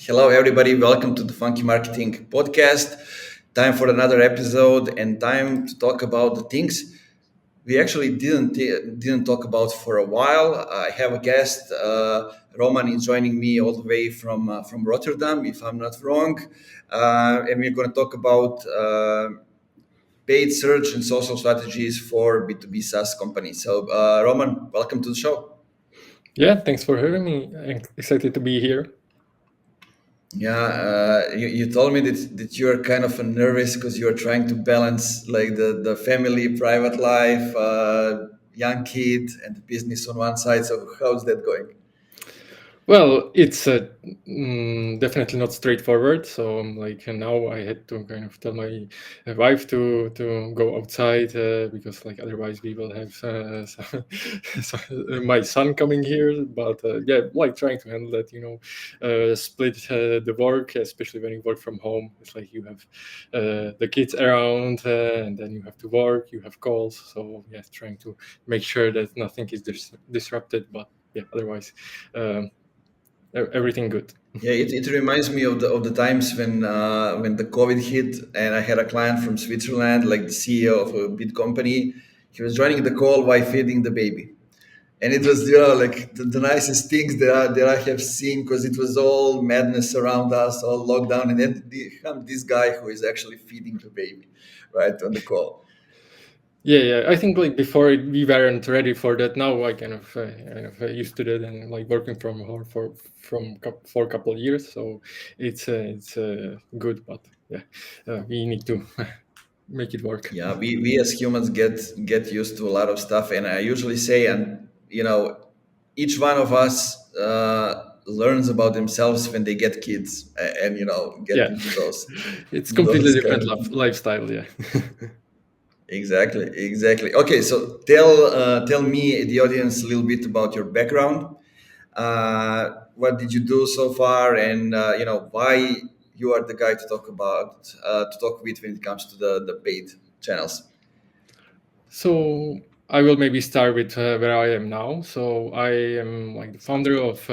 Hello, everybody. Welcome to the Funky Marketing Podcast. Time for another episode and time to talk about the things we actually didn't talk about for a while. I have a guest. Roman is joining me all the way from Rotterdam, if I'm not wrong, and we're going to talk about paid search and social strategies for B2B SaaS companies. So, Roman, welcome to the show. Yeah, thanks for having me. I'm excited to be here. Yeah, you told me that you're kind of nervous because you're trying to balance like the family, private life, young kid, and the business on one side. So how's that going? Well, it's definitely not straightforward. So now I had to kind of tell my wife to go outside because otherwise we will have my son coming here. But trying to handle that, split the work, especially when you work from home. It's like you have the kids around and then you have to work, you have calls. So trying to make sure that nothing is disrupted. But otherwise. Everything good. Yeah, it reminds me of the times when the COVID hit, and I had a client from Switzerland, like the CEO of a big company. He was joining the call while feeding the baby, and it was like the nicest things that I have seen because it was all madness around us, all lockdown, and then this guy who is actually feeding the baby, right on the call. Yeah. I think before we weren't ready for that. Now I kind of used to that and working from home for a couple of years. So it's good, but we need to make it work. Yeah, we as humans get used to a lot of stuff, and I usually say, and each one of us learns about themselves when they get kids, and get Yeah, into those it's completely those different kind of things. lifestyle. Yeah. Exactly. Okay, so tell me, the audience, a little bit about your background. What did you do so far, and why you are the guy to talk with when it comes to the paid channels. So I will maybe start with where I am now. So I am the founder of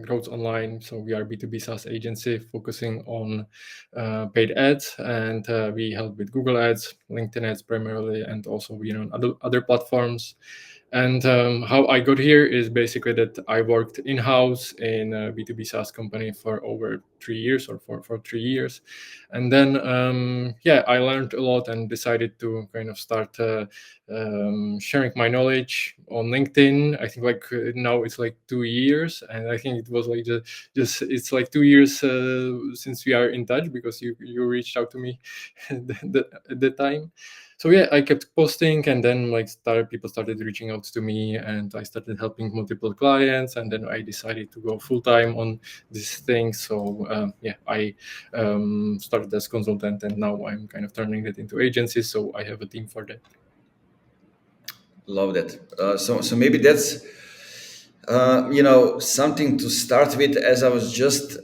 Grouts Online. So we are B2B SaaS agency focusing on paid ads, and we help with Google Ads, LinkedIn Ads primarily, and also on other platforms. And how I got here is basically that I worked in-house in a B2B SaaS company for over 3 years or for 3 years. And then, I learned a lot and decided to kind of start sharing my knowledge on LinkedIn. I think now it's 2 years. And I think it was just it's 2 years since we are in touch because you reached out to me at the time. So I kept posting, and then people started reaching out to me, and I started helping multiple clients, and then I decided to go full time on this thing. So I started as consultant, and now I'm kind of turning it into agency. So I have a team for that. Love that. So maybe that's something to start with. As I was just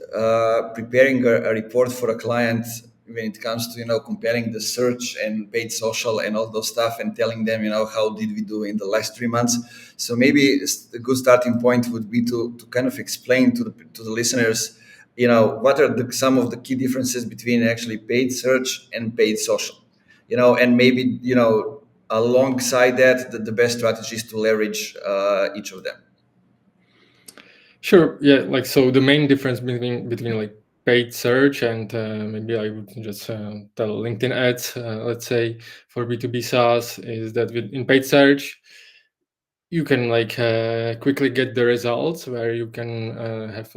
preparing a report for a client when it comes to comparing the search and paid social and all those stuff, and telling them how did we do in the last 3 months. So maybe a good starting point would be to kind of explain to the listeners what are some of the key differences between actually paid search and paid social, and maybe alongside that the best strategies to leverage each of them. Sure. Yeah. So the main difference between paid search and maybe I would just tell LinkedIn ads, let's say for B2B SaaS, is that in paid search, you can quickly get the results where you can have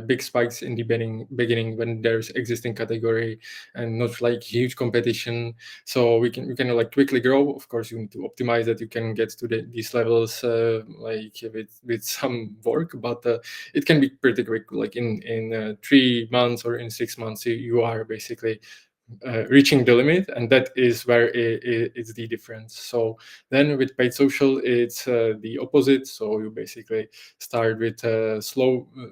big spikes in the beginning when there's existing category and not huge competition. So we can quickly grow. Of course, you need to optimize that you can get to these levels with some work, but it can be pretty quick. In 3 months or in 6 months, you are basically reaching the limit, and that is where it's the difference. So then with paid social, it's the opposite. So you basically start with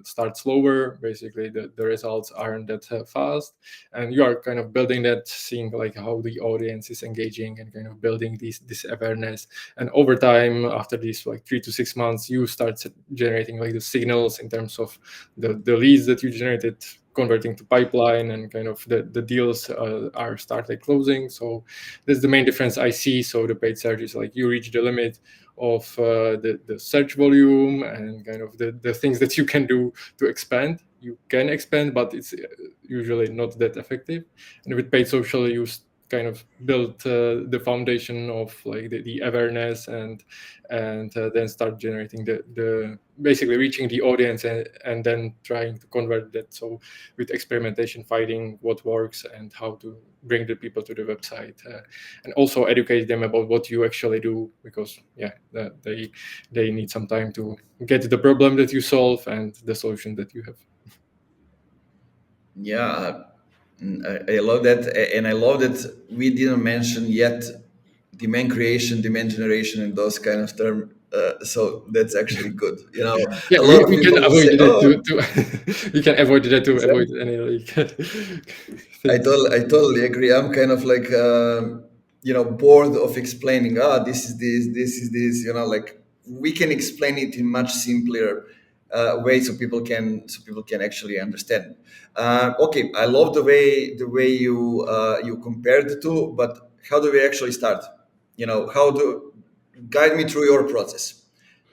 start slower. Basically, the results aren't that fast, and you are kind of building that, seeing like how the audience is engaging and kind of building this awareness. And over time, after these like 3 to 6 months, you start generating like the signals in terms of the leads that you generated converting to pipeline, and kind of the deals are started closing. So that's the main difference I see. So the paid search is like you reach the limit of the search volume and kind of the things that you can do to expand. You can expand, but it's usually not that effective. And with paid social, you kind of build the foundation of like the awareness, and then start generating the basically reaching the audience, and then trying to convert that. So with experimentation, finding what works and how to bring the people to the website, and also educate them about what you actually do, because they need some time to get the problem that you solve and the solution that you have. Yeah, I love that, and I love that we didn't mention yet demand creation, demand generation, and those kind of terms. So that's actually good. Yeah, A lot of we can people will avoid say, that "Oh, to we can avoid that to avoid exactly." any like I things. totally, I totally agree. I'm kind of like, bored of explaining. This is this, this is this. Like we can explain it in much simpler way, so people can actually understand. Okay, I love the way you compared the two, but how do we actually start? How do guide me through your process?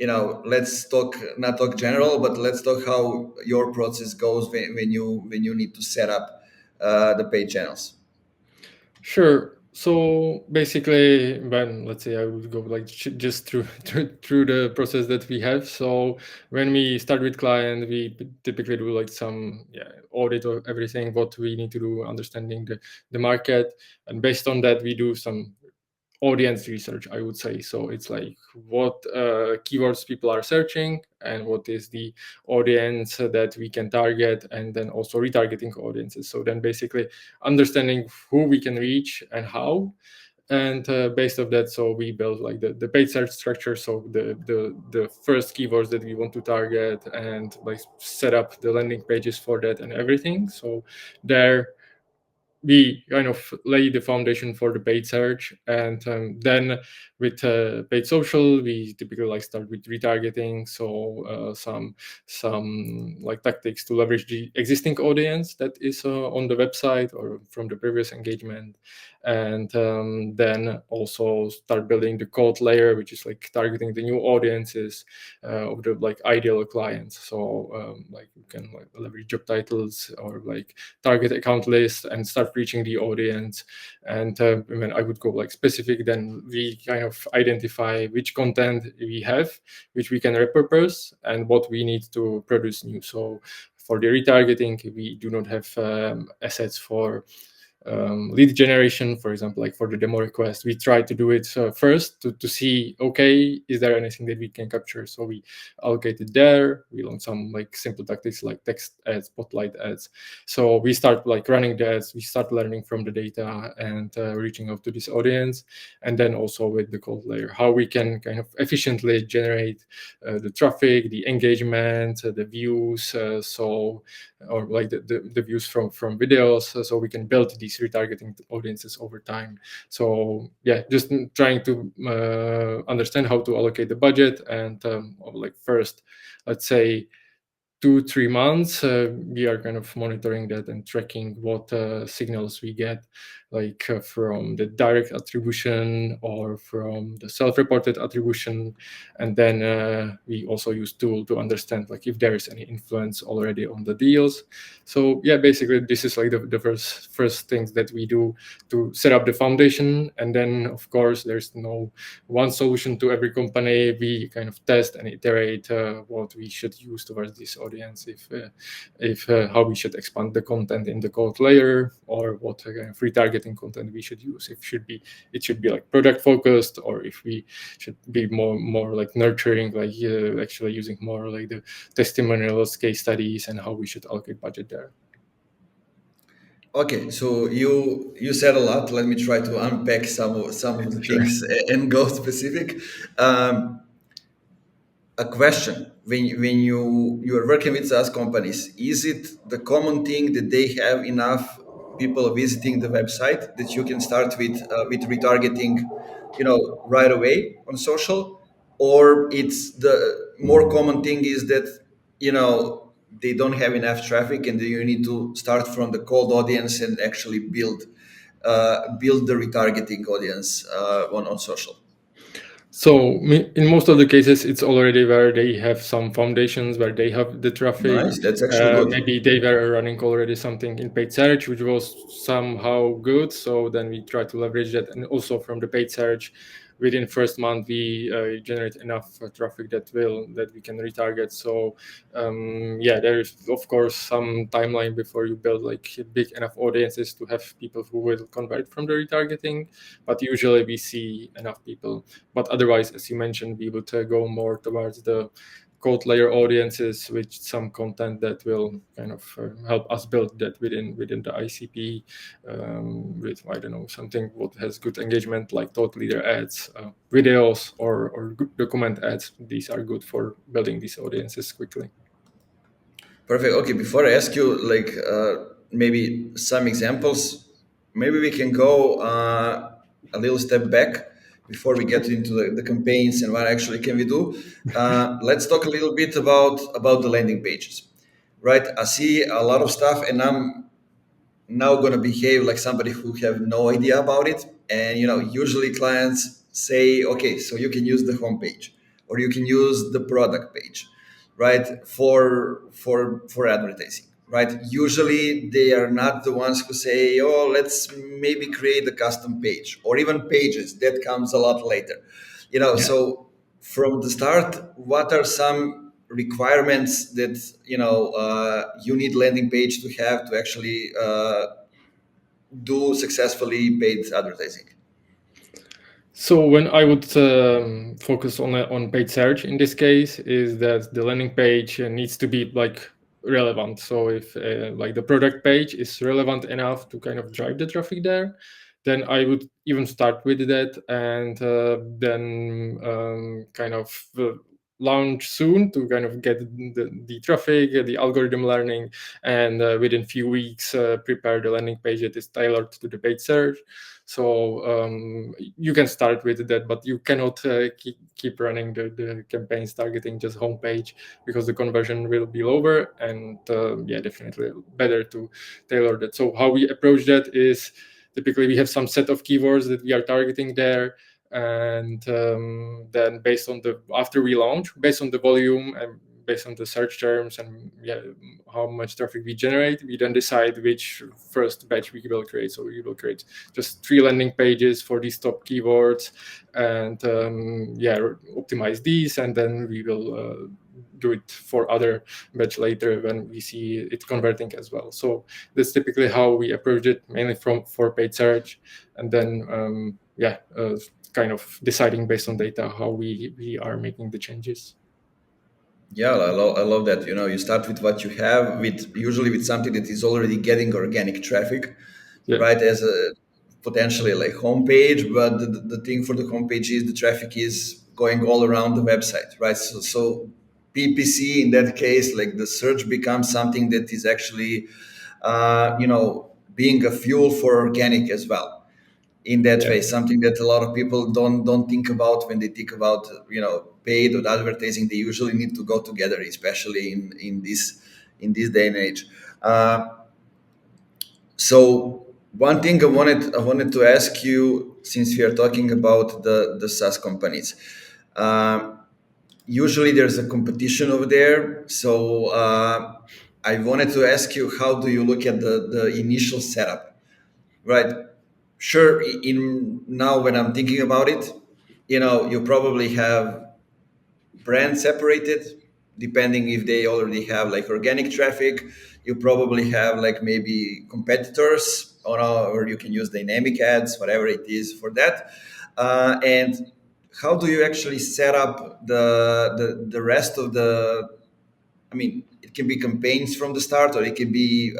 Let's not talk general, but let's talk how your process goes when you need to set up the paid channels. Sure. So basically, when let's say I would go like just through the process that we have. So when we start with client, we typically do like some audit of everything what we need to do, understanding the market, and based on that we do some audience research, I would say. So it's like what keywords people are searching and what is the audience that we can target, and then also retargeting audiences. So then basically understanding who we can reach and how. And based of that, so we build like the paid search structure. So the first keywords that we want to target, and like set up the landing pages for that and everything. So there we kind of lay the foundation for the paid search, and then with paid social we typically like start with retargeting. So some like tactics to leverage the existing audience that is on the website or from the previous engagement, and then also start building the code layer, which is like targeting the new audiences of the like ideal clients. So like you can like leverage job titles or like target account list and start reaching the audience. And when I would go like specific, then we kind of identify which content we have, which we can repurpose, and what we need to produce new. So for the retargeting, we do not have assets for lead generation, for example, like for the demo request. We try to do it first to see, okay, is there anything that we can capture? So we allocate it there. We learn some like simple tactics like text ads, spotlight ads. So we start like running the ads. We start learning from the data and reaching out to this audience. And then also with the code layer, how we can kind of efficiently generate the traffic, the engagement, the views. Or like the views from videos, so we can build these retargeting audiences over time. So yeah, just trying to understand how to allocate the budget, and like first, let's say 2-3 months, we are kind of monitoring that and tracking what signals we get, like from the direct attribution or from the self-reported attribution. And then we also use tool to understand like if there is any influence already on the deals. So yeah, basically this is like the first things that we do to set up the foundation. And then of course there's no one solution to every company. We kind of test and iterate what we should use towards this audience, if how we should expand the content in the code layer, or what kind of retargeting content we should use. It should be like product focused, or if we should be more like nurturing, like actually using more like the testimonials, case studies, and how we should allocate budget there. Okay, so you said a lot. Let me try to unpack some of the Sure. things and go specific. Um, a question: when you are working with SaaS companies, is it the common thing that they have enough people visiting the website that you can start with retargeting, right away on social, or it's the more common thing is that they don't have enough traffic and you need to start from the cold audience and actually build the retargeting audience on social. So in most of the cases, it's already where they have some foundations, where they have the traffic. Nice, that's actually good. Maybe they were running already something in paid search, which was somehow good. So then we try to leverage that, and also from the paid search, within first month we generate enough traffic that we can retarget. So yeah, there is of course some timeline before you build like big enough audiences to have people who will convert from the retargeting, but usually we see enough people. But otherwise, as you mentioned, we would go more towards the cold layer audiences with some content that will kind of help us build that within the ICP, with, I don't know, something what has good engagement like thought leader ads, videos, or good document ads. These are good for building these audiences quickly. Perfect. Okay, before I ask you, like maybe some examples, maybe we can go a little step back before we get into the campaigns and what actually can we do. Let's talk a little bit about the landing pages, right? I see a lot of stuff, and I'm now going to behave like somebody who have no idea about it. And usually clients say, okay, so you can use the homepage or you can use the product page, right, for advertising, right? Usually they are not the ones who say, oh, let's maybe create a custom page or even pages. That comes a lot later, Yeah. so from the start, what are some requirements that you need landing page to have to actually do successfully paid advertising? So when I would focus on paid search in this case, is that the landing page needs to be like relevant. So if like the product page is relevant enough to kind of drive the traffic there, then I would even start with that, and then kind of launch soon to kind of get the traffic, the algorithm learning, and within few weeks prepare the landing page that is tailored to the paid search. So you can start with that, but you cannot keep running the campaigns targeting just homepage, because the conversion will be lower, and yeah, definitely better to tailor that. So how we approach that is typically we have some set of keywords that we are targeting there, and then based on the after we launch, based on the volume and based on the search terms and yeah, how much traffic we generate, we then decide which first batch we will create. So we will create just 3 landing pages for these top keywords, and yeah, optimize these, and then we will do it for other batch later when we see it converting as well. So that's typically how we approach it, mainly for paid search, and then yeah, kind of deciding based on data how we are making the changes. Yeah, I love that. You start with what you have, with usually with something that is already getting organic traffic, Yeah. right? As a potentially like homepage, but the thing for the homepage is the traffic is going all around the website, right? So PPC in that case, like the search becomes something that is actually, being a fuel for organic as well, in that Yeah. way, something that a lot of people don't think about when they think about paid or advertising. They usually need to go together, especially in this day and age. So one thing I wanted to ask you, since we are talking about the SaaS companies, uh, usually there's a competition over there. So I wanted to ask you, how do you look at the initial setup, right? Sure, in now when I'm thinking about it, you probably have brand separated, depending if they already have like organic traffic. You probably have like maybe competitors, or you can use dynamic ads, whatever it is for that. And how do you actually set up the rest of the, I mean, it can be campaigns from the start, or it can be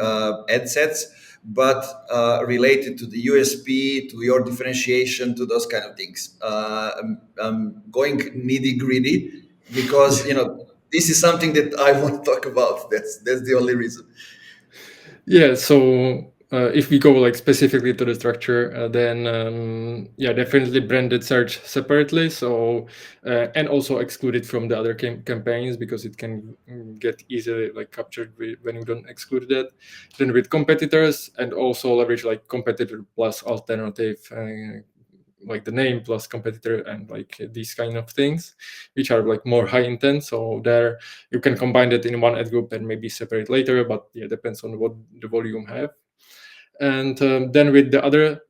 ad sets. but related to the USP, to your differentiation, to those kind of things. I'm going nitty gritty because this is something that I want to talk about. That's the only reason. Yeah, so if we go like specifically to the structure, then yeah, definitely branded search separately. So and also excluded from the other campaigns because it can get easily like captured when you don't exclude that. Then with competitors, and also leverage like competitor plus alternative. Like the name plus competitor and like these kind of things, which are like more high intent. So there you can combine that in one ad group and maybe separate later, but yeah, depends on what the volume have. And then with the other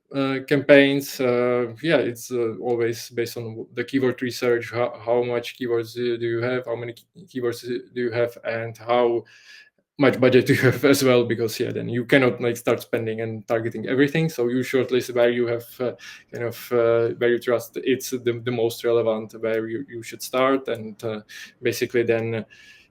campaigns, yeah, it's always based on the keyword research. How much keywords do you have? How many keywords do you have? And how much budget you have as well, because yeah, then you cannot like start spending and targeting everything. So you shortlist where you have where you trust it's the most relevant, where you should start, and basically then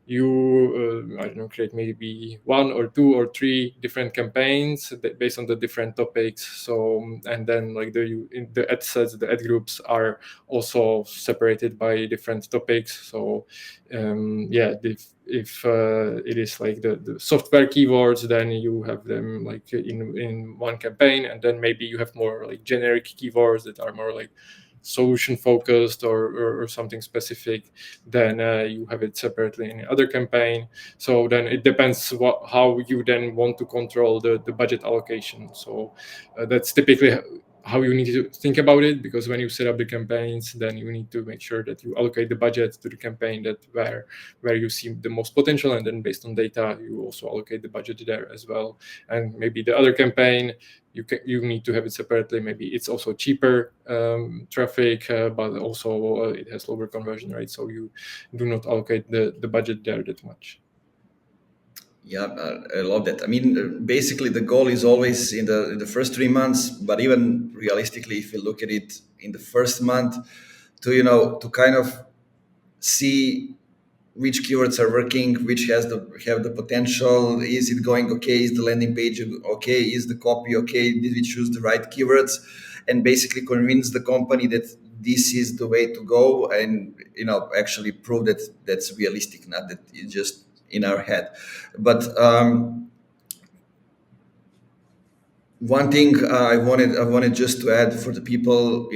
you I don't know, create maybe one or two or three different campaigns based on the different topics. So and then like the ad sets, the ad groups are also separated by different topics. So yeah, if it is like the software keywords, then you have them like in one campaign, and then maybe you have more like generic keywords that are more like solution focused or something specific, then you have it separately in other campaign. So then it depends how you then want to control the budget allocation. So that's typically how you need to think about it, because when you set up the campaigns, then you need to make sure that you allocate the budget to the campaign that where you see the most potential, and then based on data you also allocate the budget there as well. And maybe the other campaign you need to have it separately. Maybe it's also cheaper traffic, but also it has lower conversion rate, so you do not allocate the budget there that much. Yeah, I love that. I mean, basically, the goal is always in the first 3 months, but even realistically, if you look at it in the first month, to to kind of see which keywords are working, which have the potential. Is it going okay? Is the landing page okay? Is the copy okay? Did we choose the right keywords? And basically convince the company that this is the way to go, and actually prove that that's realistic, not that it's just in our head. But one thing I wanted just to add for the people,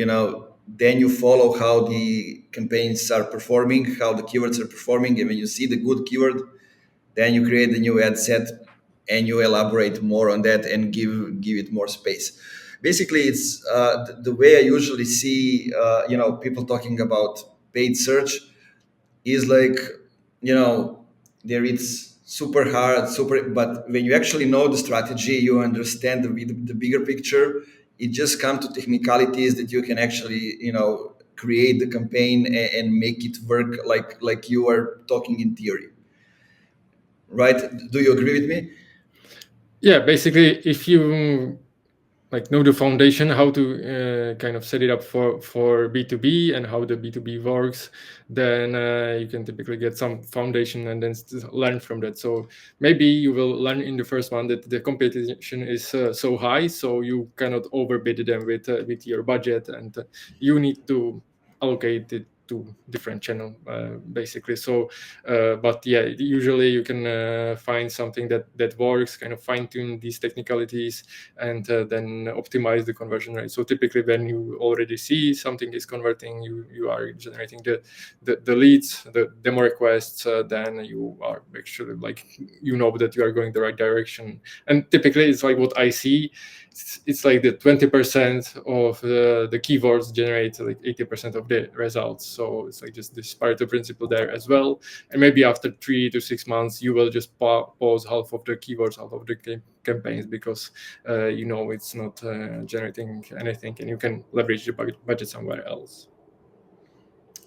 then you follow how the campaigns are performing, how the keywords are performing, and when you see the good keyword, then you create the new ad set and you elaborate more on that and give it more space. Basically, it's the way I usually see people talking about paid search is like, there it's super hard, but when you actually know the strategy, you understand the bigger picture. It just comes to technicalities that you can actually create the campaign and make it work like you are talking in theory, right? Do you agree with me? Yeah, basically if you like know the foundation, how to kind of set it up for B2B and how the B2B works, then you can typically get some foundation and then learn from that. So maybe you will learn in the first one that the competition is so high, so you cannot overbid them with your budget, and you need to allocate it to different channel basically. So but yeah, usually you can find something that works, kind of fine tune these technicalities, and then optimize the conversion rate. So typically when you already see something is converting, you are generating the leads, the demo requests, then you are actually like, that you are going the right direction. And typically it's like what I see, it's like the 20% of the keywords generate like 80% of the results. So it's like just this Pareto principle there as well. And maybe after 3 to 6 months, you will just pause half of the keywords, half of the campaigns, because it's not generating anything, and you can leverage the budget somewhere else.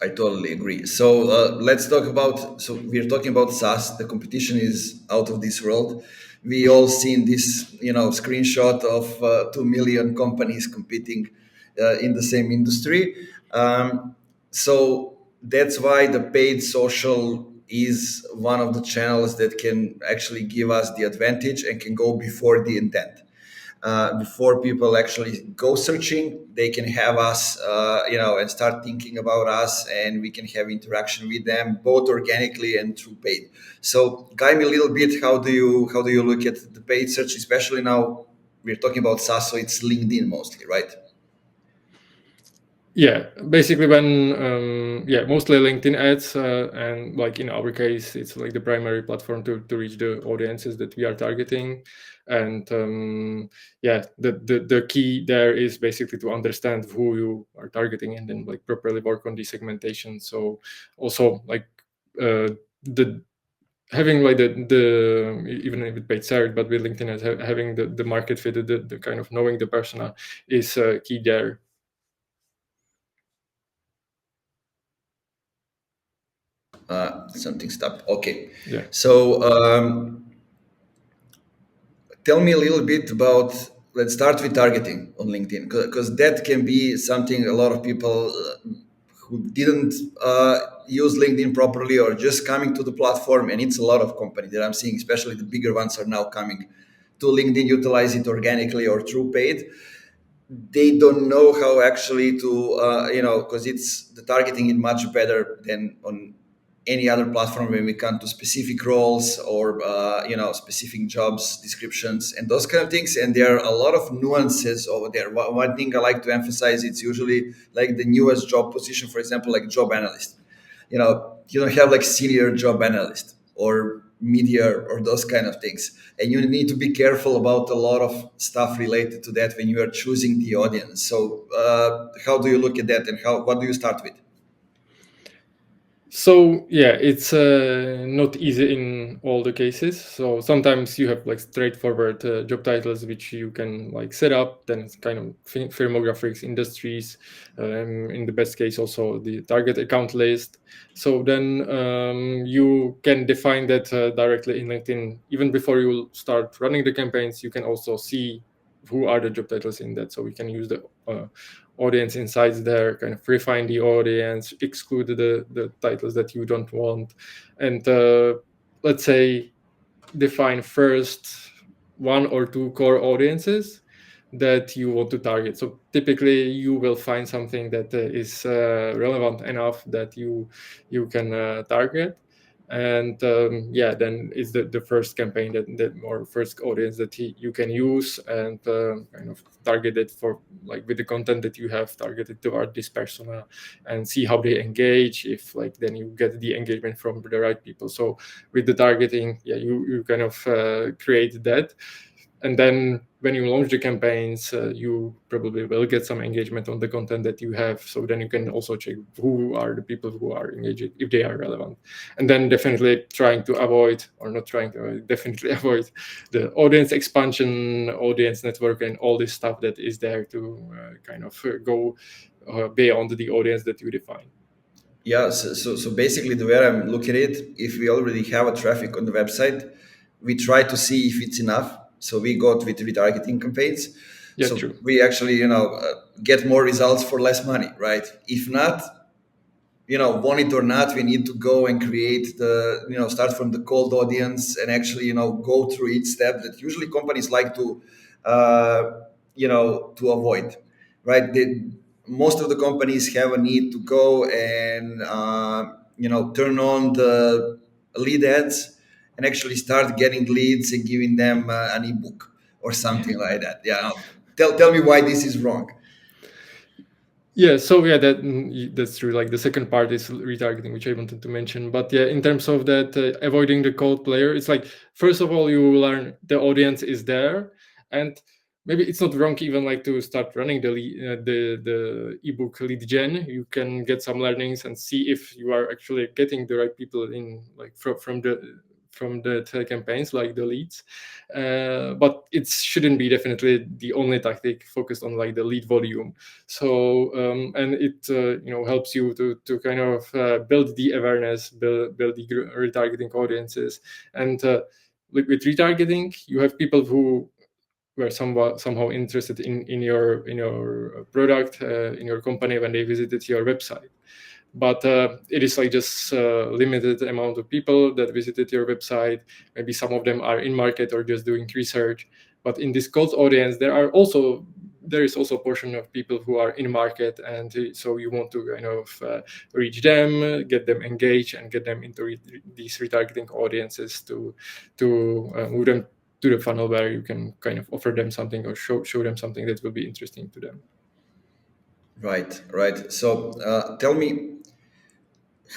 I totally agree. So let's talk about. So we're talking about SaaS. The competition is out of this world. We all seen this, screenshot of 2 million companies competing in the same industry. So that's why the paid social is one of the channels that can actually give us the advantage and can go before the intent. before people actually go searching, they can have us, and start thinking about us, and we can have interaction with them both organically and through paid. So, guide me a little bit. How do you look at the paid search, especially now we're talking about SaaS, so it's LinkedIn mostly, right? Yeah, basically when mostly LinkedIn ads, and like in our case, it's like the primary platform to reach the audiences that we are targeting. And the key there is basically to understand who you are targeting and then like properly work on the segmentation. So also like the having like the even if it paid search, but with LinkedIn as having the market fit, the kind of knowing the persona is key there. Something stopped. Okay. Yeah. So tell me a little bit about, let's start with targeting on LinkedIn, because that can be something a lot of people who didn't use LinkedIn properly or just coming to the platform, and it's a lot of companies that I'm seeing, especially the bigger ones, are now coming to LinkedIn, utilize it organically or through paid. They don't know how actually to because it's the targeting is much better than on any other platform when we come to specific roles or specific jobs descriptions and those kind of things. And there are a lot of nuances over there. One thing I like to emphasize, it's usually like the newest job position, for example, like job analyst. You don't have like senior job analyst or media or those kind of things, and you need to be careful about a lot of stuff related to that when you are choosing the audience. So how do you look at that, and what do you start with? So yeah, it's not easy in all the cases. So sometimes you have like straightforward job titles which you can like set up. Then it's kind of firmographics, industries. In the best case, also the target account list. So then you can define that directly in LinkedIn. Even before you start running the campaigns, you can also see who are the job titles in that. So we can use the audience insights there, kind of refine the audience, exclude the titles that you don't want, and let's say define first one or two core audiences that you want to target. So typically you will find something that is relevant enough that you can target. And then it's the first campaign that or first audience that you can use, and kind of target it for like with the content that you have targeted toward this persona, and see how they engage. If like then you get the engagement from the right people. So with the targeting, you kind of create that. And then when you launch the campaigns, you probably will get some engagement on the content that you have. So then you can also check who are the people who are engaging, if they are relevant. And then definitely trying to avoid, or not trying to, definitely avoid the audience expansion, audience network, and all this stuff that is there to kind of go beyond the audience that you define. Yeah, so basically the way I'm looking at it, if we already have a traffic on the website, we try to see if it's enough. So we got with retargeting campaigns. Yeah, So true. we actually, get more results for less money, right? If not, want it or not, we need to go and create start from the cold audience and actually, go through each step that usually companies like to, to avoid, right? Most of the companies have a need to go and, turn on the lead ads and actually start getting leads and giving them an ebook or something like that. Yeah. Tell me why this is wrong. Yeah, so yeah, that's true. Like the second part is retargeting, which I wanted to mention. But yeah, in terms of that, avoiding the cold player, it's like first of all you learn the audience is there, and maybe it's not wrong even like to start running the ebook lead gen. You can get some learnings and see if you are actually getting the right people in, like from the campaigns, like the leads. But it shouldn't be definitely the only tactic focused on like the lead volume. So and it helps you to kind of build the awareness, build the retargeting audiences. And with retargeting, you have people who were somehow interested in your product, in your company, when they visited your website. But it is like just limited amount of people that visited your website. Maybe some of them are in market or just doing research. But in this cold audience, there is also a portion of people who are in market, and so you want to kind of reach them, get them engaged, and get them into these retargeting audiences to move them to the funnel where you can kind of offer them something or show them something that will be interesting to them. Right. So tell me,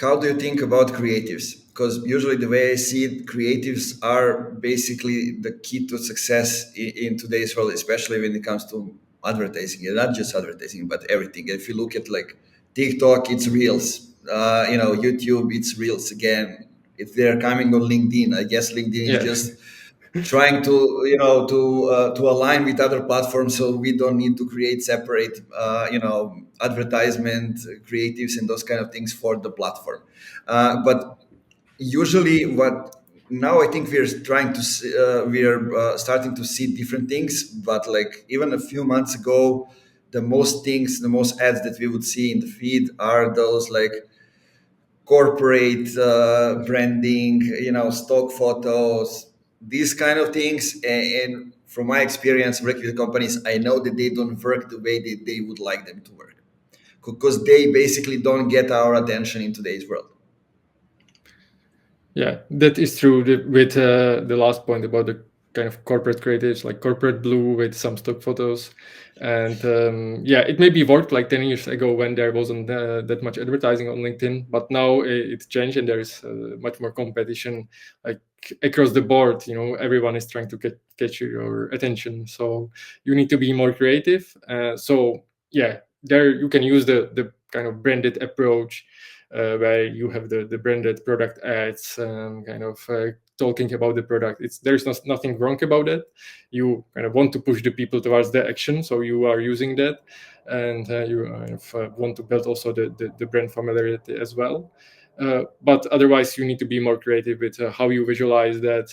how do you think about creatives? Because usually the way I see it, creatives are basically the key to success in today's world, especially when it comes to advertising, and not just advertising, but everything. If you look at like TikTok, it's reels. YouTube, it's reels again. If they're coming on LinkedIn, I guess LinkedIn is Yeah. just trying to to align with other platforms, so we don't need to create separate advertisement creatives and those kind of things for the platform. But usually what now I think we're trying to we're starting to see different things, but like even a few months ago, the most ads that we would see in the feed are those like corporate branding, stock photos, these kind of things. And from my experience working with companies, I know that they don't work the way that they would like them to work, because they basically don't get our attention in today's world. Yeah, that is true. With the last point about the kind of corporate creatives, like corporate blue with some stock photos, and it maybe worked like 10 years ago when there wasn't that much advertising on LinkedIn, but now it's changed and there is much more competition, like across the board. Everyone is trying to catch your attention, so you need to be more creative. There you can use the kind of branded approach, where you have the branded product ads, kind of talking about the product. There's nothing wrong about it. You kind of want to push the people towards the action, so you are using that, and you kind of want to build also the brand familiarity as well. But otherwise, you need to be more creative with how you visualize that.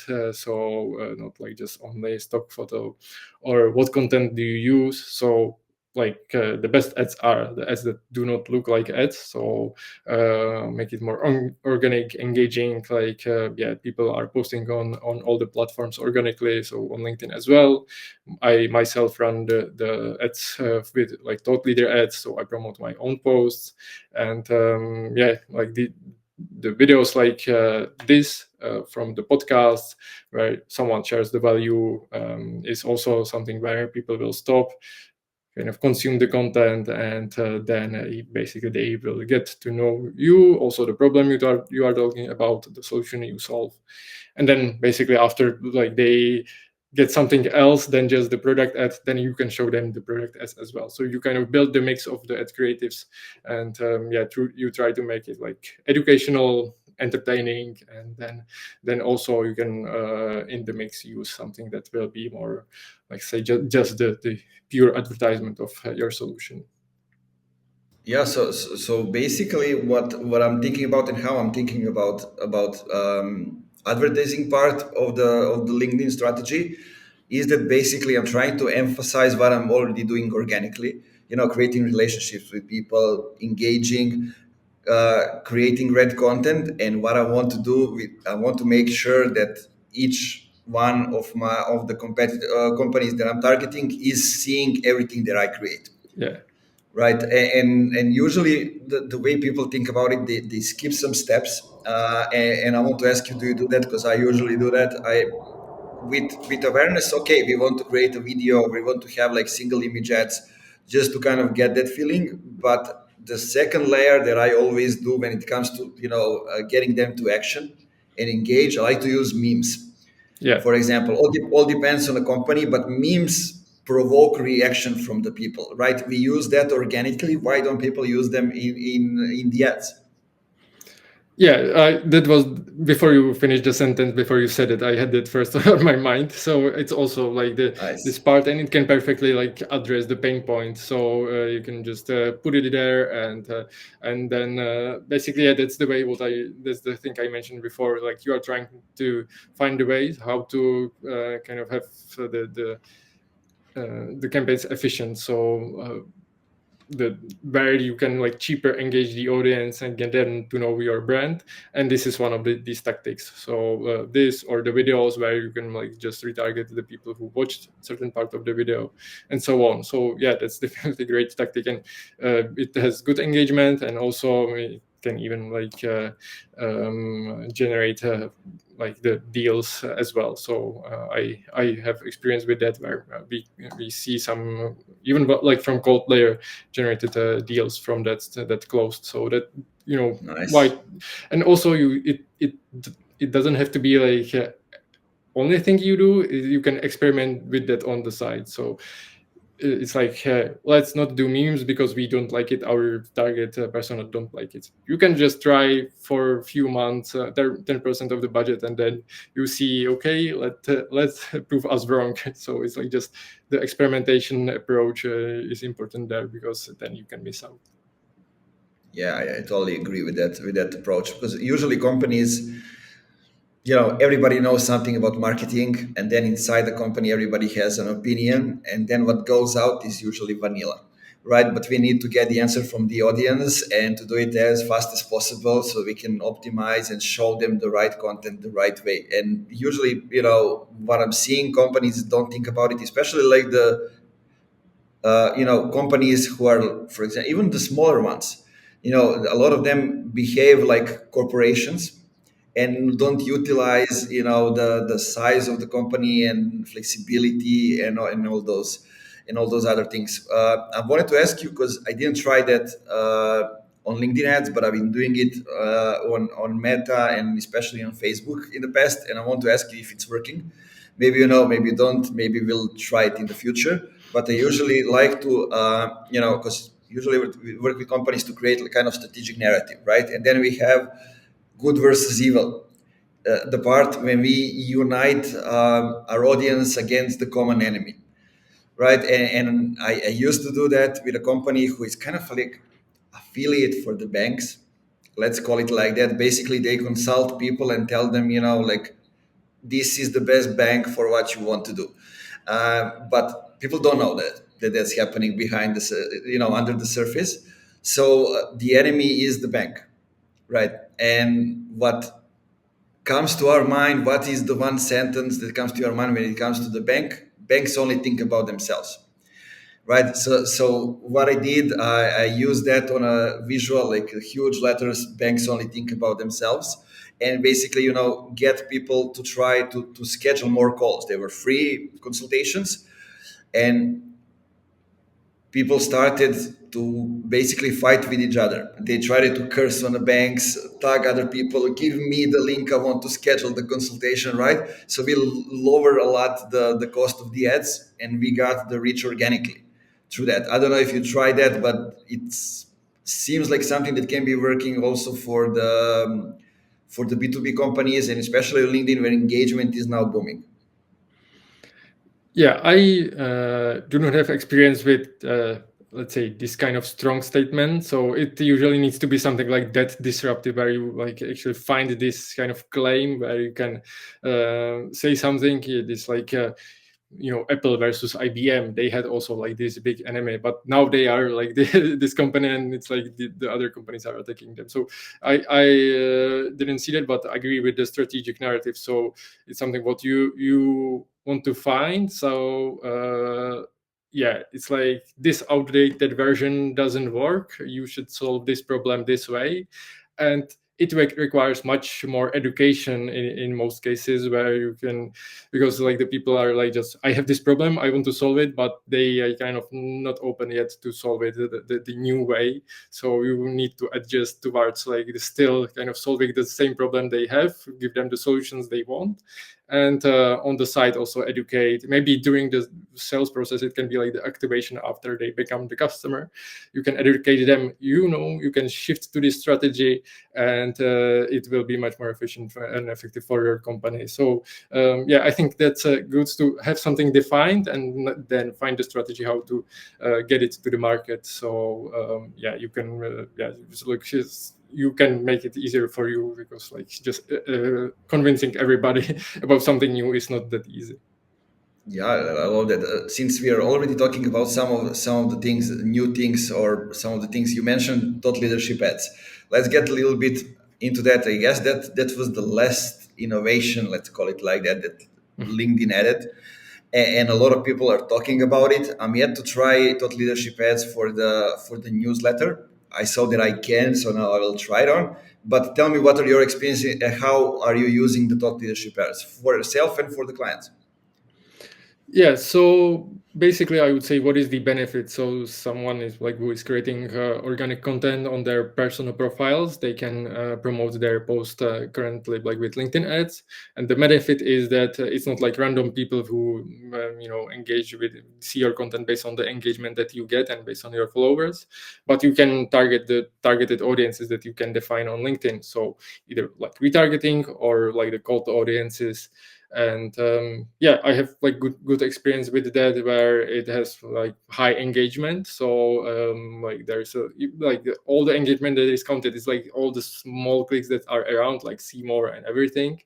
Not like just only stock photo, or what content do you use. So like the best ads are the ads that do not look like ads, so make it more organic, engaging, like people are posting on all the platforms organically, so on LinkedIn as well. I myself run the ads with like thought leader ads, so I promote my own posts. And like the videos like this from the podcast, where someone shares the value, is also something where people will stop, kind of consume the content, and then basically they will get to know you, also the problem you are talking about, the solution you solve. And then basically after, like, they get something else than just the product ad, then you can show them the product as well. So you kind of build the mix of the ad creatives, and you try to make it like educational, entertaining, and then also you can in the mix use something that will be more like, say, just the pure advertisement of your solution. Yeah, so basically what I'm thinking about and how I'm thinking about advertising part of the LinkedIn strategy is that basically I'm trying to emphasize what I'm already doing organically, creating relationships with people, engaging, creating great content. And what I want to do I want to make sure that each one of the companies that I'm targeting is seeing everything that I create. Yeah. Right. And usually the way people think about it, they skip some steps. And I want to ask you, do you do that? Because I usually do that. With awareness, okay, we want to create a video, we want to have like single image ads just to kind of get that feeling. But the second layer that I always do when it comes to getting them to action and engage, I like to use memes. Yeah. For example, all depends on the company, but memes provoke reaction from the people, right? We use that organically. Why don't people use them in the ads? Yeah, that was before you finished the sentence, before you said it, I had it first on my mind. So it's also like this Nice. part, and it can perfectly like address the pain point. So you can just put it there, and then basically, yeah, that's the thing I mentioned before. Like, you are trying to find the ways how to kind of have the campaigns efficient. So where you can like cheaper engage the audience and get them to know your brand. And this is one of these tactics. So this, or the videos where you can like just retarget the people who watched certain part of the video and so on. So yeah, that's definitely a great tactic, and it has good engagement, and also it can even like generate like the deals as well. So I have experience with that, where we see some even like from cold layer generated deals from that closed. So that, you know, Nice. why. And also it doesn't have to be like only thing you do. You can experiment with that on the side. So it's like, let's not do memes because we don't like it, our target persona don't like it. You can just try for a few months, 10% of the budget, and then you see, okay, let's prove us wrong. So it's like just the experimentation approach is important there, because then you can miss out. Yeah, I totally agree with that approach, because usually companies, everybody knows something about marketing, and then inside the company everybody has an opinion, and then what goes out is usually vanilla, right? But we need to get the answer from the audience and to do it as fast as possible so we can optimize and show them the right content the right way. And usually, what I'm seeing, companies don't think about it, especially like the companies who are, for example, even the smaller ones, a lot of them behave like corporations and don't utilize, the size of the company and flexibility and all those other things. I wanted to ask you, because I didn't try that on LinkedIn ads, but I've been doing it on Meta and especially on Facebook in the past, and I want to ask you if it's working. Maybe maybe you don't. Maybe we'll try it in the future. But I usually like to, because usually we work with companies to create a kind of strategic narrative, right? And then we have good versus evil. The part when we unite our audience against the common enemy, right? And I used to do that with a company who is kind of like affiliate for the banks. Let's call it like that. Basically, they consult people and tell them, like, this is the best bank for what you want to do. But people don't know that's happening behind the, under the surface. So the enemy is the bank, right? And what comes to our mind, what is the one sentence that comes to your mind when it comes to the bank? Banks only think about themselves, right? So what I did, I used that on a visual, like huge letters, banks only think about themselves, and basically, get people to try to schedule more calls. They were free consultations, and people started to basically fight with each other. They tried to curse on the banks, tag other people, give me the link, I want to schedule the consultation, right? So we lower a lot the cost of the ads, and we got the reach organically through that. I don't know if you tried that, but it seems like something that can be working also for the B2B companies, and especially LinkedIn, where engagement is now booming. Yeah, I do not have experience with, let's say, this kind of strong statement. So it usually needs to be something like that disruptive, where you like actually find this kind of claim where you can say something. It is like, Apple versus IBM. They had also like this big enemy, but now they are like this company, and it's like the other companies are attacking them. So I didn't see that, but I agree with the strategic narrative. So it's something what you want to find. So yeah, it's like this outdated version doesn't work. You should solve this problem this way, and it requires much more education in most cases, where you can, because like the people are like, just, I have this problem, I want to solve it, but they are kind of not open yet to solve it the new way. So you need to adjust towards like still kind of solving the same problem they have, give them the solutions they want, and on the side also educate. Maybe during the sales process, it can be like the activation after they become the customer. You can educate them, you can shift to this strategy, and it will be much more efficient and effective for your company. So yeah, I think that's good to have something defined, and then find the strategy how to get it to the market. So yeah, you can just look, you can make it easier for you, because like just convincing everybody about something new is not that easy. Yeah, I love that. Since we are already talking about some of the things, new things, or some of the things you mentioned, thought leadership ads. Let's get a little bit into that. I guess that was the last innovation, let's call it like that, that LinkedIn added, and a lot of people are talking about it. I'm yet to try thought leadership ads for the newsletter. I saw that I can, so now I will try it on. But tell me, what are your experiences? How are you using the thought leadership ads for yourself and for the clients? Yeah, so basically, I would say what is the benefit? So someone is like who is creating organic content on their personal profiles, they can promote their post currently like with LinkedIn ads, and the benefit is that it's not like random people who engage with see your content based on the engagement that you get and based on your followers, but you can target the targeted audiences that you can define on LinkedIn. So either like retargeting or like the cold audiences. And yeah, I have like good experience with that, where it has like high engagement. So like there's like all the engagement that is counted is like all the small clicks that are around, like see more and everything.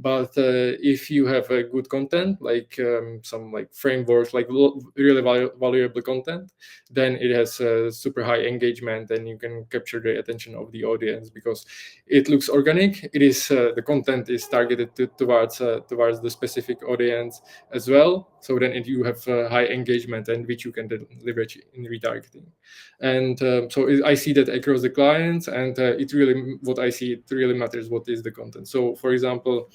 But if you have a good content, like some like frameworks, like really valuable content, then it has super high engagement, and you can capture the attention of the audience because it looks organic. It is the content is targeted towards the specific audience as well. So then you have high engagement, and which you can then leverage in retargeting. And I see that across the clients, and it really, what I see, it really matters what is the content. So for example,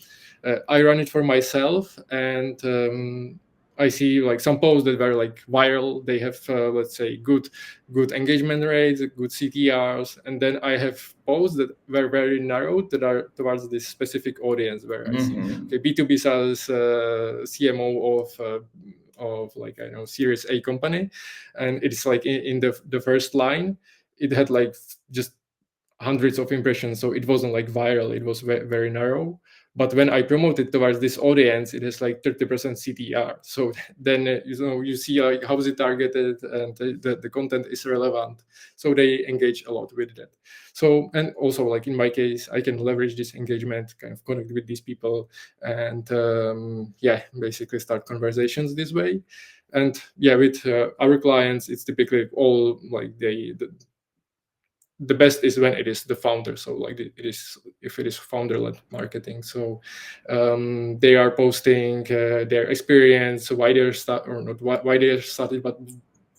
I run it for myself, and I see like some posts that were like viral. They have let's say good engagement rates, good CTRs, and then I have posts that were very narrow, that are towards this specific audience, where I see Mm-hmm. okay, B2B SaaS CMO of like I know Series A company, and it's like in the first line, it had like just hundreds of impressions, so it wasn't like viral, it was very narrow. But when I promoted towards this audience, it has like 30% CTR. So then you see like how is it targeted, and the content is relevant, so they engage a lot with that. So, and also like in my case, I can leverage this engagement, kind of connect with these people, and yeah, basically start conversations this way. And yeah, with our clients, it's typically all like the best is when it is the founder. So like it is, if it is founder led marketing, so they are posting their experience, why they're start or not why they started, but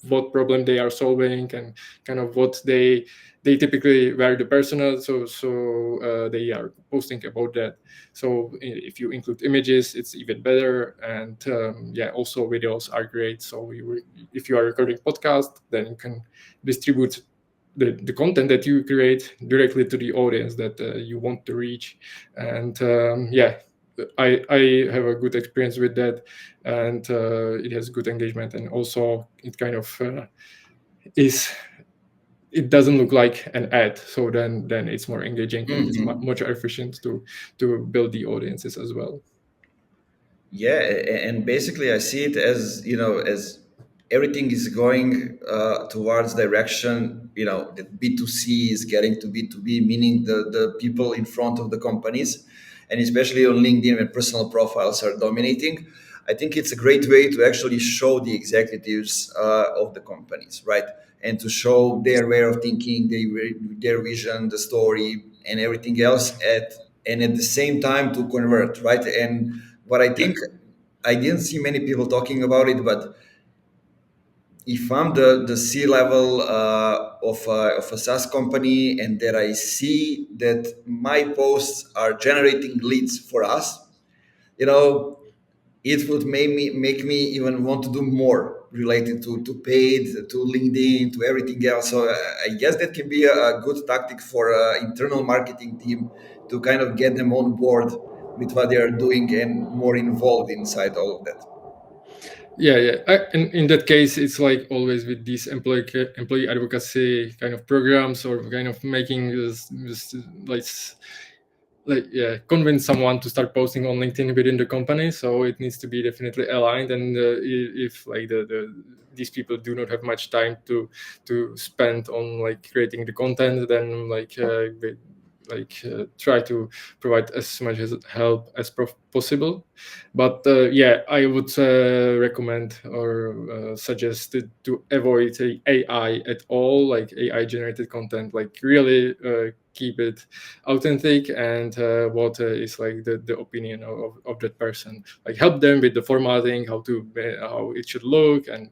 what problem they are solving, and kind of what they typically were the personal. So they are posting about that. So if you include images, it's even better. And yeah, also videos are great. So if you are recording podcast, then you can distribute the content that you create directly to the audience that you want to reach. And yeah, I have a good experience with that, and it has good engagement, and also it kind of is, it doesn't look like an ad, so then it's more engaging, and it's Mm-hmm. much more efficient to build the audiences as well. Yeah, and basically I see it as, as everything is going towards direction, that B2C is getting to B2B, meaning the people in front of the companies, and especially on LinkedIn when personal profiles are dominating. I think it's a great way to actually show the executives of the companies, right? And to show their way of thinking, their vision, the story, and everything else, and at the same time to convert, right? And what I Yeah. think, I didn't see many people talking about it, but if I'm the C level of a SaaS company, and that I see that my posts are generating leads for us, you know, it would make me even want to do more related to paid, to LinkedIn, to everything else. So I guess that can be a good tactic for internal marketing team to kind of get them on board with what they are doing and more involved inside all of that. Yeah. In that case, it's like always with these employee advocacy kind of programs, or kind of making this like yeah, convince someone to start posting on LinkedIn within the company. So it needs to be definitely aligned. And if like these people do not have much time to spend on like creating the content, then like try to provide as much help as possible. But I would recommend or suggest to avoid AI at all, like AI generated content, like really keep it authentic and what is like the opinion of that person, like help them with the formatting, how it should look, and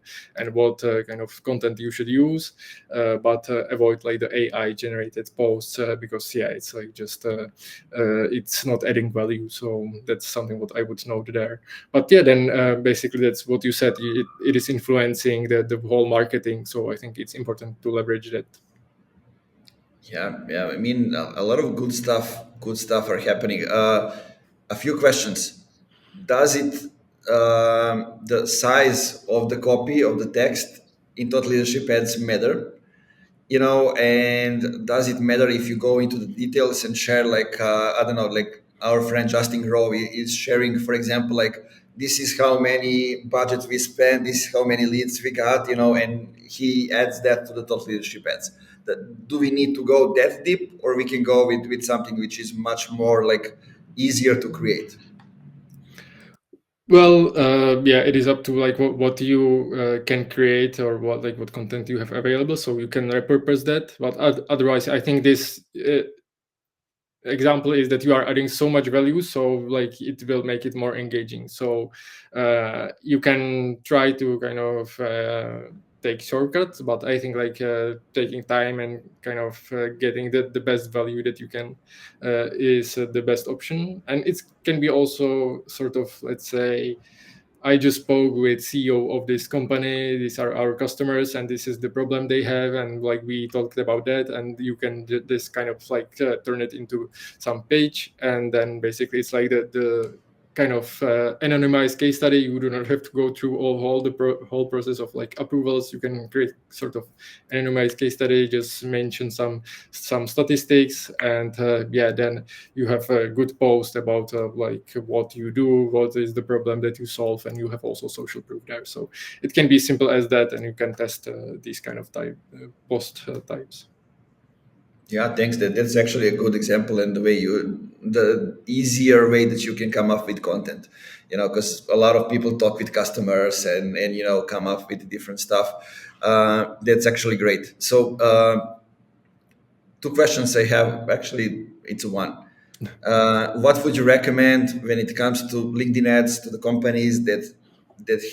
what kind of content you should use, but avoid like the AI generated posts, because it's like just it's not adding value. So that's something what I would note there. But then basically that's what you said, it is influencing the whole marketing, so I think it's important to leverage that. Yeah. I mean, a lot of good stuff are happening. A few questions. Does it the size of the copy of the text in thought leadership ads matter? And does it matter if you go into the details and share, like, I don't know, like our friend Justin Rowe is sharing, for example, like, this is how many budgets we spent, this is how many leads we got, and he adds that to the thought leadership ads. Do we need to go that deep, or we can go with something which is much more like easier to create? Well, it is up to like what you can create, or what content you have available, so you can repurpose that. But otherwise, I think this example is that you are adding so much value, so like it will make it more engaging. So you can try to kind of take shortcuts, but I think like taking time and kind of getting the best value that you can is the best option. And it can be also sort of, let's say, I just spoke with CEO of this company. These are our customers, and this is the problem they have. And like we talked about that, and you can this kind of like turn it into some page, and then basically it's like the kind of anonymized case study. You do not have to go through all the whole process of like approvals. You can create sort of anonymized case study, just mention some statistics, and then you have a good post about like what you do, what is the problem that you solve, and you have also social proof there. So it can be simple as that, and you can test these kind of post types. Yeah, thanks. That's actually a good example, and the easier way that you can come up with content, because a lot of people talk with customers and come up with different stuff. That's actually great. So, two questions I have. Actually, it's one. What would you recommend when it comes to LinkedIn ads to the companies that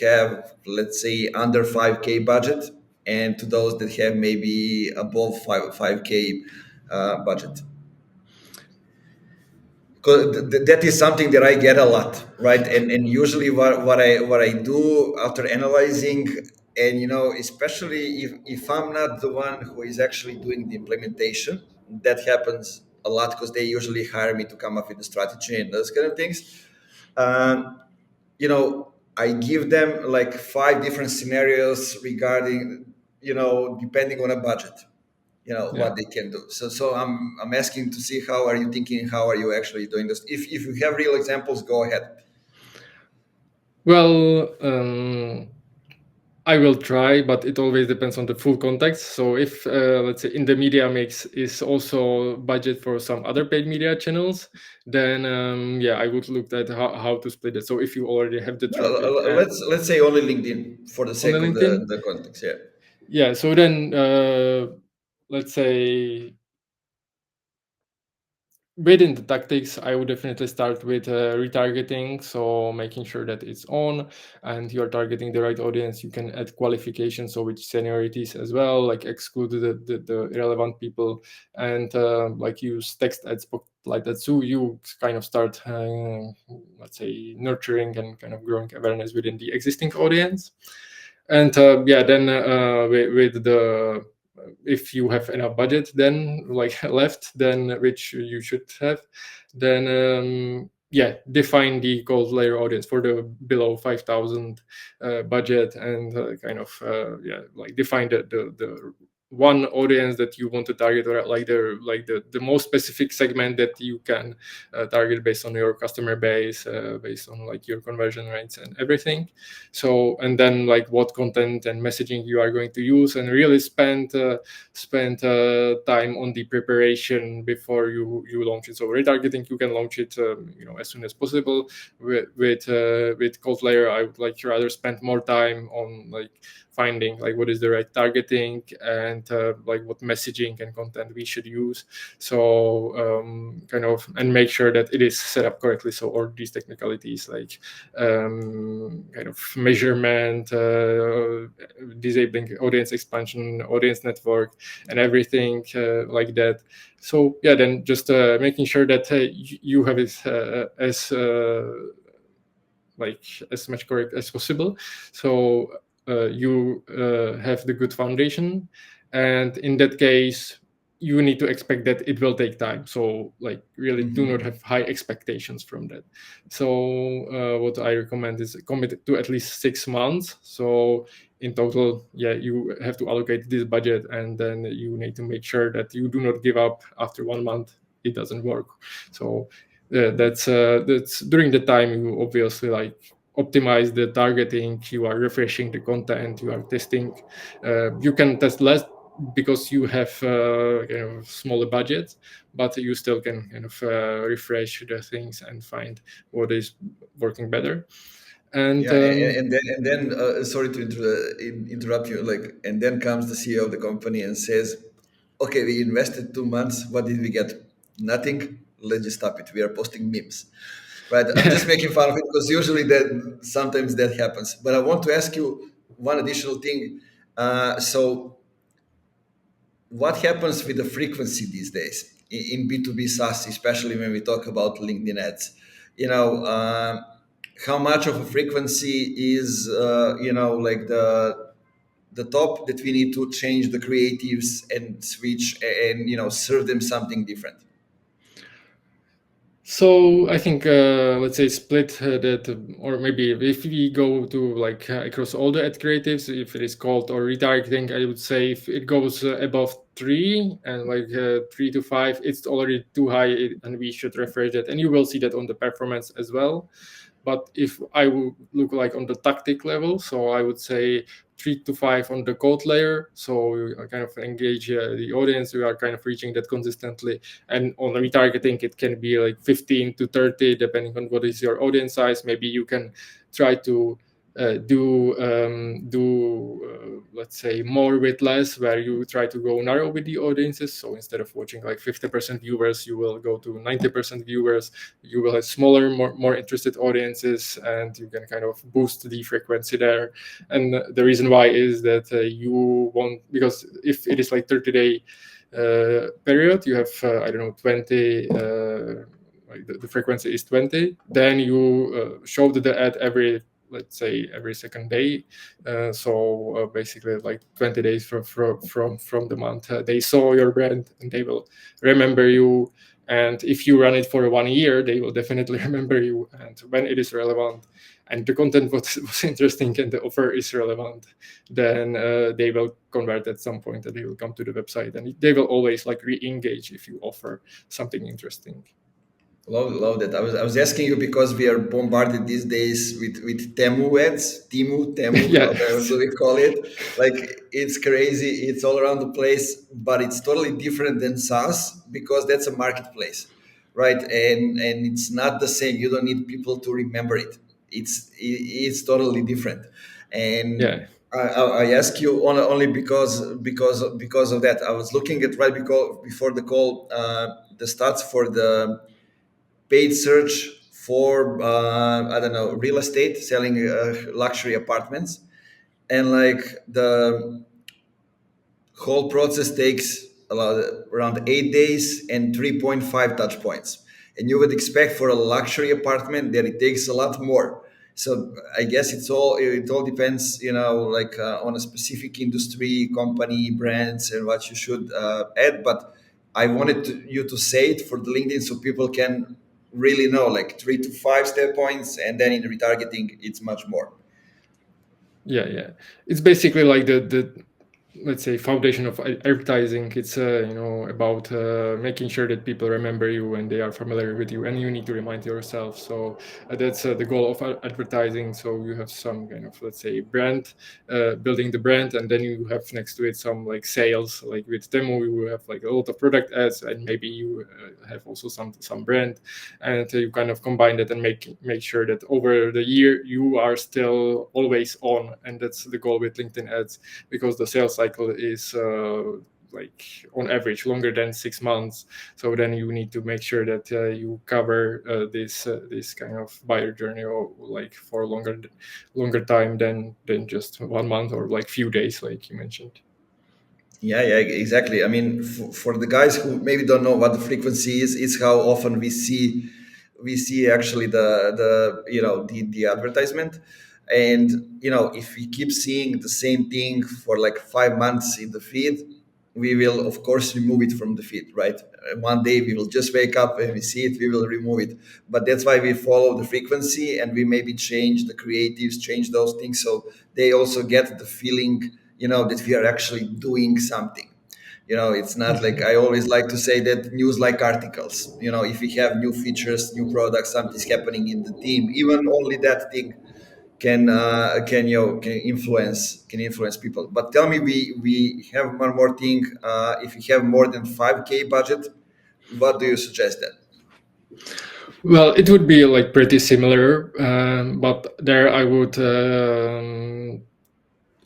have, let's say, under 5K budget, and to those that have maybe above 5K budget? Because that is something that I get a lot, right? And usually what I do after analyzing, and especially if I'm not the one who is actually doing the implementation, that happens a lot because they usually hire me to come up with the strategy and those kind of things. Um, I give them like five different scenarios regarding, depending on a budget, Yeah. what they can do. So I'm asking to see, how are you thinking, how are you actually doing this? If you have real examples, go ahead. Well, I will try, but it always depends on the full context. So if let's say in the media mix is also budget for some other paid media channels, then I would look at how to split it. So if you already have the traffic Let's say only LinkedIn for the on the sake of LinkedIn, the context. Yeah. so then let's say within the tactics, I would definitely start with retargeting. So making sure that it's on and you're targeting the right audience. You can add qualifications, so which seniorities as well, like exclude the irrelevant people, and like use text ads like that. So you kind of start, let's say, nurturing and kind of growing awareness within the existing audience. And then with the if you have enough budget then like left, then which you should have, then define the cold layer audience for the below 5,000 budget, and kind of like define the one audience that you want to target, or like the most specific segment that you can target based on your customer base, based on like your conversion rates and everything. So, and then like what content and messaging you are going to use, and really spend time on the preparation before you launch it. So retargeting, you can launch it as soon as possible. With Cold Layer, I would like to rather spend more time on like finding like what is the right targeting and like what messaging and content we should use. So and make sure that it is set up correctly. So all these technicalities like kind of measurement, disabling audience expansion, audience network, and everything like that. So yeah, then just making sure that you have it as much correct as possible. So you have the good foundation, and in that case you need to expect that it will take time. So like really do not have high expectations from that. So what I recommend is commit to at least 6 months. So in total, yeah, you have to allocate this budget, and then you need to make sure that you do not give up after 1 month it doesn't work. So that's during the time you obviously like optimize the targeting, you are refreshing the content, you are testing. You can test less because you have smaller budget, but you still can kind of refresh the things and find what is working better. And Yeah, and then sorry to interrupt you. Like, and then comes the CEO of the company and says, "Okay, we invested 2 months. What did we get? Nothing. Let's just stop it. We are posting memes." Right? I'm just making fun of it because usually that sometimes that happens. But I want to ask you one additional thing. So what happens with the frequency these days in B2B SaaS, especially when we talk about LinkedIn ads? You know, how much of a frequency is, like the top that we need to change the creatives and switch and, serve them something different? so I think let's say split that, or maybe if we go to like across all the ad creatives, if it is called or retargeting, I would say if it goes above 3 and like 3 to 5, it's already too high, and we should refresh that, and you will see that on the performance as well. But if I would look like on the tactic level, so I would say 3 to 5 on the code layer. So you kind of engage the audience, you are kind of reaching that consistently. And on retargeting, it can be like 15 to 30, depending on what is your audience size. Maybe you can try to let's say more with less, where you try to go narrow with the audiences. So instead of watching like 50% viewers, you will go to 90% viewers. You will have smaller, more interested audiences, and you can kind of boost the frequency there. And the reason why is that you want, because if it is like 30-day period, you have I don't know 20 like the frequency is 20, then you show the ad every, let's say, every second day. So basically like 20 days from the month they saw your brand, and they will remember you. And if you run it for 1 year, they will definitely remember you. And when it is relevant and the content was interesting and the offer is relevant, then they will convert at some point, and they will come to the website, and they will always like re-engage if you offer something interesting. Love that. I was asking you because we are bombarded these days with Temu ads, Temu, Yeah. however we call it. Like, it's crazy. It's all around the place, but it's totally different than SaaS because that's a marketplace, right? And it's not the same. You don't need people to remember it. It's totally different. And Yeah. I ask you only because of that. I was looking at right before the call, the stats for the paid search for I don't know, real estate, selling luxury apartments, and like the whole process takes around 8 days and 3.5 touch points. And you would expect for a luxury apartment that it takes a lot more. So I guess it all depends, like on a specific industry, company, brands, and what you should add. But I wanted you to say it for the LinkedIn so people can really know, like 3 to 5 step points, and then in retargeting, it's much more. Yeah, it's basically like the let's say, foundation of advertising. It's about making sure that people remember you and they are familiar with you, and you need to remind yourself. So that's the goal of advertising. So you have some kind of, let's say, brand, building the brand, and then you have next to it some like sales. Like with demo, you have like a lot of product ads, and maybe you have also some brand, and you kind of combine that and make sure that over the year you are still always on. And that's the goal with LinkedIn ads, because the sales cycle is like on average longer than 6 months. So then you need to make sure that you cover this kind of buyer journey, or like for longer time than just 1 month or like few days, like you mentioned. Yeah, exactly. I mean, for the guys who maybe don't know what the frequency is how often we see actually the advertisement, and if we keep seeing the same thing for like 5 months in the feed, we will of course remove it from the feed, right? One day we will just wake up and we see it, we will remove it. But that's why we follow the frequency, and we maybe change the creatives, change those things, so they also get the feeling that we are actually doing something. It's not like, I always like to say that news like articles. If we have new features, new products, something's happening in the team, even only that thing can influence people. But tell me, we have one more thing. If you have more than 5K budget, what do you suggest then? Well, it would be like pretty similar, but there I would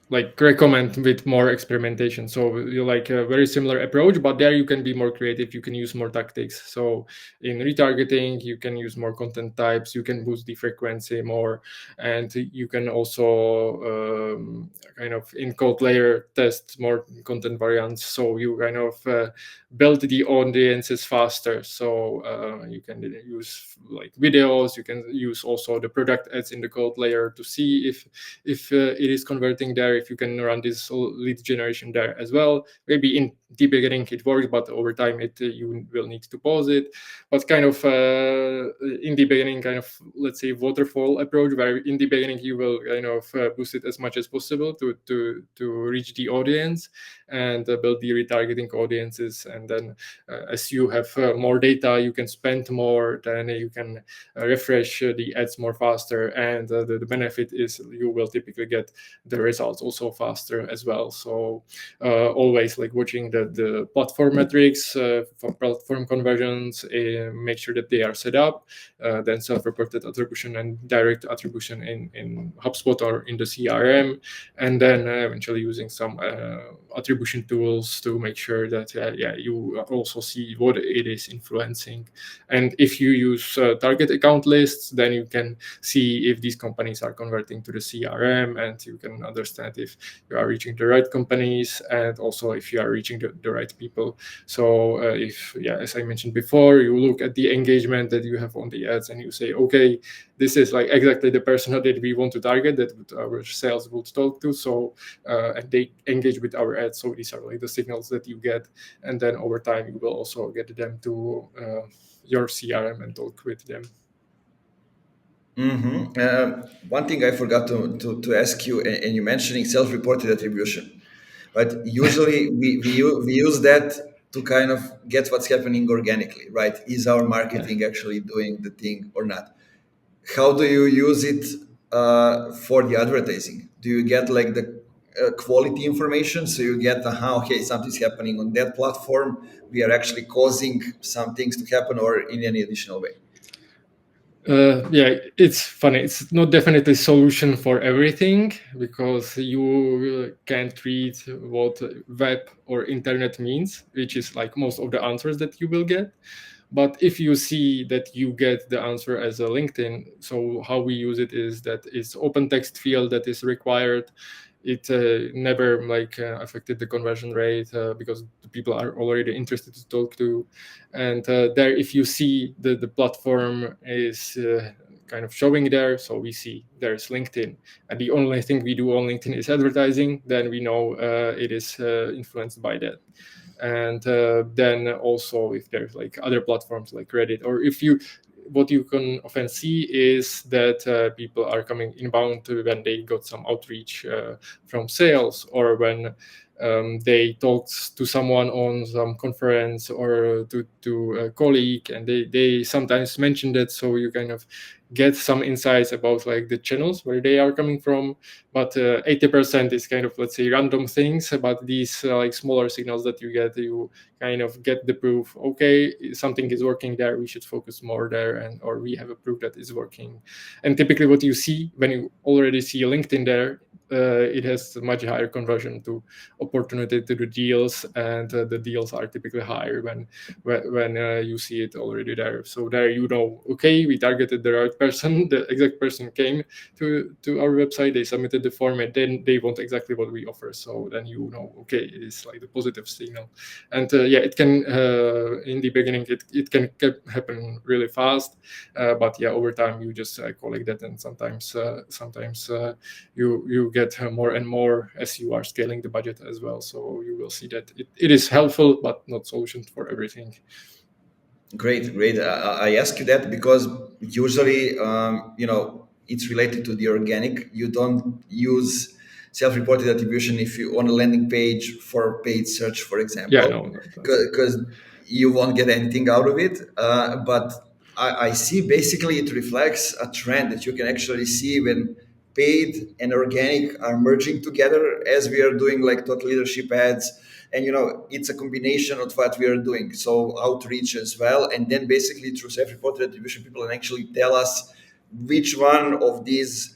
like recommend with more experimentation. So you like a very similar approach, but there you can be more creative, you can use more tactics. So in retargeting you can use more content types, you can boost the frequency more, and you can also kind of in code layer test more content variants, so you kind of build the audiences faster. So you can use like videos, you can use also the product ads in the code layer to see if it is converting there, if you can run this lead generation there as well. Maybe in the beginning it works, but over time you will need to pause it. But kind of in the beginning, kind of, let's say, waterfall approach, where in the beginning you will kind of boost it as much as possible to reach the audience and build the retargeting audiences. And then as you have more data, you can spend more, then you can refresh the ads more faster, and the benefit is you will typically get the results also faster as well. So always like watching the platform metrics for platform conversions, make sure that they are set up, then self-reported attribution and direct attribution in HubSpot or in the CRM, and then eventually using some attribution tools to make sure that you also see what it is influencing. And if you use target account lists, then you can see if these companies are converting to the CRM, and you can understand if you are reaching the right companies, and also if you are reaching the right people. So if, as I mentioned before, you look at the engagement that you have on the ads and you say, okay, this is like exactly the persona that we want to target, that our sales would talk to. So and they engage with our ads. So these are like the signals that you get, and then over time you will also get them to your CRM and talk with them. One thing I forgot to ask you, and you mentioning self-reported attribution, but usually we use that to kind of get what's happening organically, right? Is our Yeah. marketing actually doing the thing or not? How do you use it for the advertising? Do you get like the quality information? So you get, okay, something's happening on that platform. We are actually causing some things to happen, or in any additional way. Yeah, it's funny. It's not definitely solution for everything, because you can't read what web or internet means, which is like most of the answers that you will get. But if you see that you get the answer as a LinkedIn, so how we use it is that it's open text field that is required. It never like affected the conversion rate, because the people are already interested to talk to. And there, if you see the platform is kind of showing there, so we see there's LinkedIn, and the only thing we do on LinkedIn is advertising, then we know it is influenced by that. And then also if there's like other platforms like Reddit, or if you, what you can often see is that people are coming inbound when they got some outreach from sales, or when they talked to someone on some conference or to a colleague, and they sometimes mention that, so you kind of get some insights about like the channels where they are coming from. But 80% is kind of, let's say, random things. About these like smaller signals that you kind of get the proof, okay, something is working there, we should focus more there, and or we have a proof that is working. And typically what you see when you already see LinkedIn there, it has much higher conversion to opportunity to the deals, and the deals are typically higher when you see it already there. So there, okay, we targeted the right person, the exact person came to our website, they submitted the form, and then they want exactly what we offer. So then okay, it is like the positive signal. And yeah, it can in the beginning it can happen really fast, but yeah, over time you just collect that, and sometimes you get more and more as you are scaling the budget as well. So you will see that it is helpful, but not solution for everything. Great, great. I ask you that because usually, it's related to the organic. You don't use self-reported attribution if you on a landing page for paid search, for Yeah, example, no, that's it. because you won't get anything out of it. But I see basically it reflects a trend that you can actually see when paid and organic are merging together, as we are doing like thought leadership ads. And it's a combination of what we are doing, so outreach as well, and then basically through self-reported attribution people can actually tell us which one of these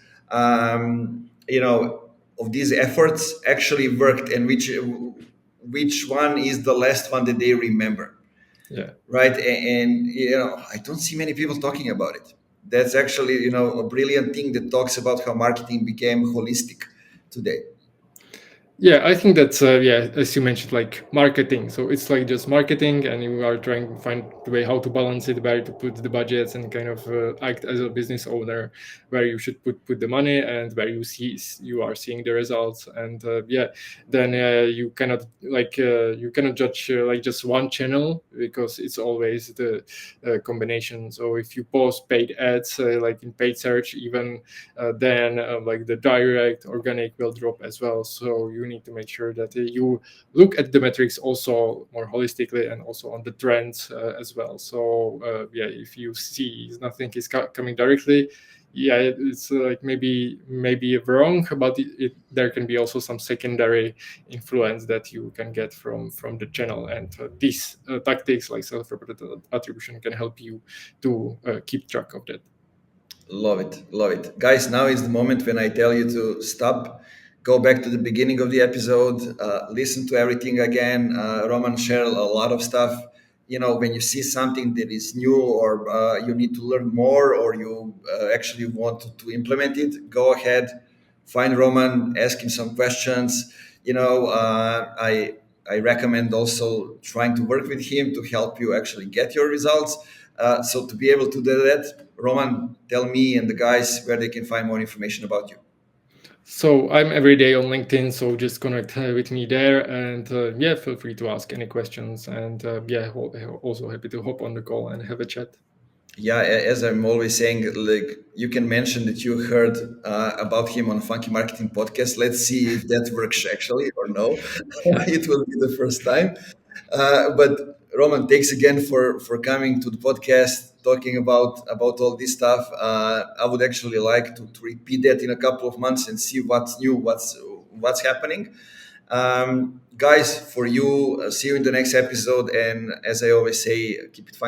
of these efforts actually worked, and which one is the last one that they remember. Yeah. Right. And I don't see many people talking about it. That's actually a brilliant thing that talks about how marketing became holistic today. Yeah, I think that's yeah, as you mentioned, like marketing. So it's like just marketing, and you are trying to find the way how to balance it, where to put the budgets, and kind of act as a business owner, where you should put the money, and where you are seeing the results. And yeah, then you cannot you cannot judge like just one channel, because it's always the combination. So if you post paid ads like in paid search, even then like the direct organic will drop as well. So you need to make sure that you look at the metrics also more holistically, and also on the trends as well. So yeah, if you see nothing is coming directly, yeah, it's like maybe wrong, but there can be also some secondary influence that you can get from the channel, and these tactics like self-reported attribution can help you to keep track of that. Love it, love it, guys. Now is the moment when I tell you to stop, go back to the beginning of the episode, listen to everything again. Roman shared a lot of stuff. When you see something that is new, or you need to learn more, or you actually want to implement it, go ahead, find Roman, ask him some questions. I recommend also trying to work with him to help you actually get your results. So to be able to do that, Roman, tell me and the guys where they can find more information about you. So I'm every day on LinkedIn, so just connect with me there, and yeah, feel free to ask any questions, and yeah, also happy to hop on the call and have a chat. Yeah, as I'm always saying, like, you can mention that you heard about him on Funky Marketing podcast. Let's see if that works actually or no. It will be the first time. But Roman, thanks again for coming to the podcast, talking about all this stuff. I would actually like to repeat that in a couple of months and see what's new, what's happening. Guys, for you, see you in the next episode. And as I always say, keep it fun.